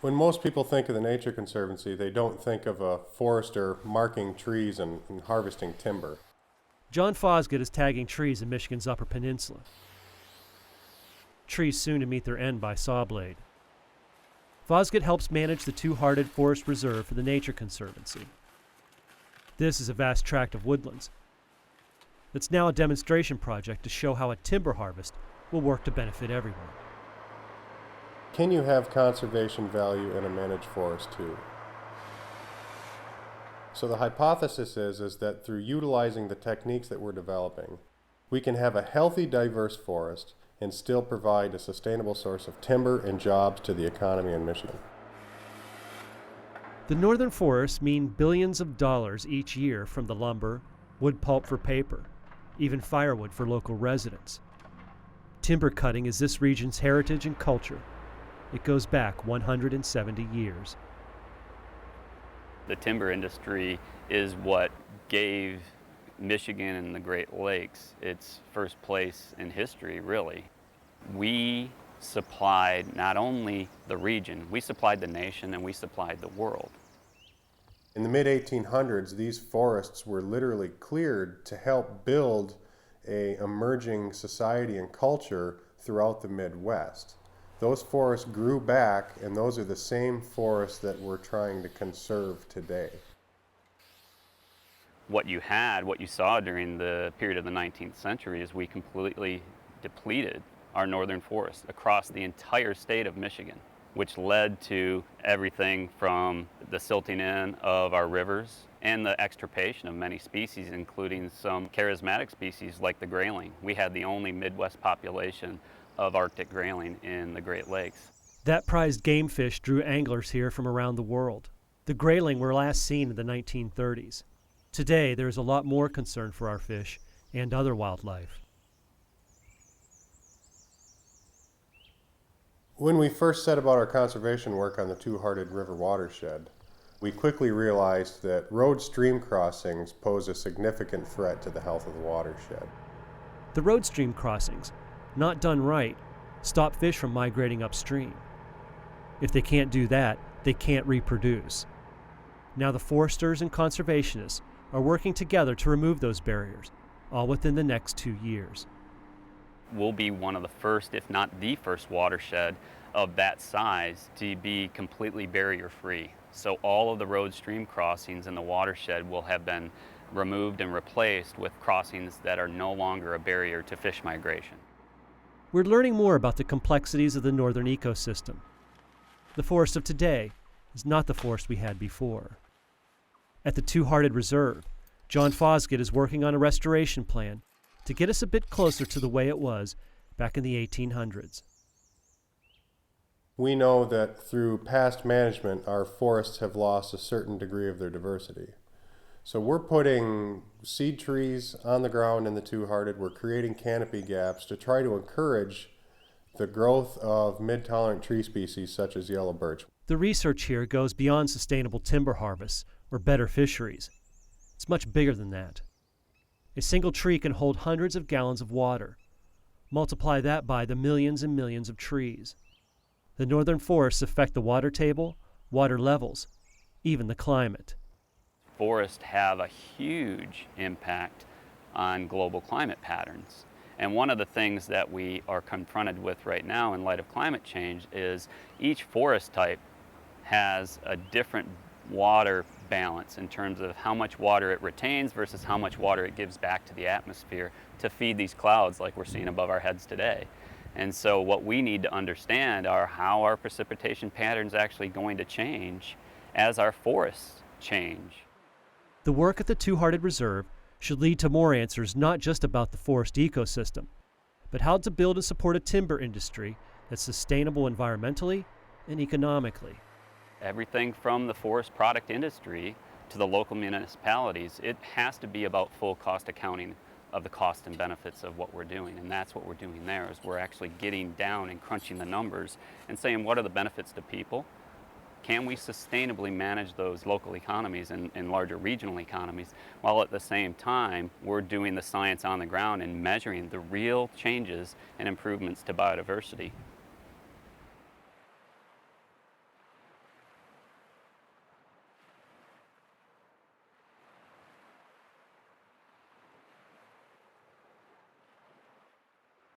When most people think of the Nature Conservancy, they don't think of a forester marking trees and harvesting timber. Jon Fosgitt is tagging trees in Michigan's Upper Peninsula. Trees soon to meet their end by saw blade. Fosgitt helps manage the Two-Hearted Forest Reserve for the Nature Conservancy. This is a vast tract of woodlands. It's now a demonstration project to show how a timber harvest will work to benefit everyone. Can you have conservation value in a managed forest too? So the hypothesis is that through utilizing the techniques that we're developing, we can have a healthy, diverse forest and still provide a sustainable source of timber and jobs to the economy in Michigan. The northern forests mean billions of dollars each year from the lumber, wood pulp for paper, even firewood for local residents. Timber cutting is this region's heritage and culture. It goes back 170 years. The timber industry is what gave Michigan and the Great Lakes its first place in history, really. We supplied not only the region, we supplied the nation and we supplied the world. In the mid-1800s, these forests were literally cleared to help build an emerging society and culture throughout the Midwest. Those forests grew back, and those are the same forests that we're trying to conserve today. What you saw during the period of the 19th century is we completely depleted our northern forests across the entire state of Michigan, which led to everything from the silting in of our rivers and the extirpation of many species, including some charismatic species like the grayling. We had the only Midwest population of Arctic grayling in the Great Lakes. That prized game fish drew anglers here from around the world. The grayling were last seen in the 1930s. Today, there is a lot more concern for our fish and other wildlife. When we first set about our conservation work on the Two-Hearted River watershed, we quickly realized that road stream crossings pose a significant threat to the health of the watershed. The road stream crossings, not done right, stop fish from migrating upstream. If they can't do that, they can't reproduce. Now the foresters and conservationists are working together to remove those barriers, all within the next 2 years. We'll be one of the first, if not the first watershed of that size to be completely barrier-free. So all of the road stream crossings in the watershed will have been removed and replaced with crossings that are no longer a barrier to fish migration. We're learning more about the complexities of the northern ecosystem. The forest of today is not the forest we had before. At the Two-Hearted Reserve, Jon Fosgitt is working on a restoration plan to get us a bit closer to the way it was back in the 1800s. We know that through past management, our forests have lost a certain degree of their diversity. So we're putting seed trees on the ground in the Two-Hearted. We're creating canopy gaps to try to encourage the growth of mid-tolerant tree species such as yellow birch. The research here goes beyond sustainable timber harvests or better fisheries. It's much bigger than that. A single tree can hold hundreds of gallons of water. Multiply that by the millions and millions of trees. The northern forests affect the water table, water levels, even the climate. Forests have a huge impact on global climate patterns. And one of the things that we are confronted with right now in light of climate change is each forest type has a different water balance in terms of how much water it retains versus how much water it gives back to the atmosphere to feed these clouds like we're seeing above our heads today. And so what we need to understand are how our precipitation patterns actually going to change as our forests change. The work at the Two-Hearted Reserve should lead to more answers not just about the forest ecosystem, but how to build and support a timber industry that's sustainable environmentally and economically. Everything from the forest product industry to the local municipalities, it has to be about full cost accounting of the cost and benefits of what we're doing. And that's what we're doing there, is we're actually getting down and crunching the numbers and saying, what are the benefits to people? Can we sustainably manage those local economies and larger regional economies, while at the same time we're doing the science on the ground and measuring the real changes and improvements to biodiversity?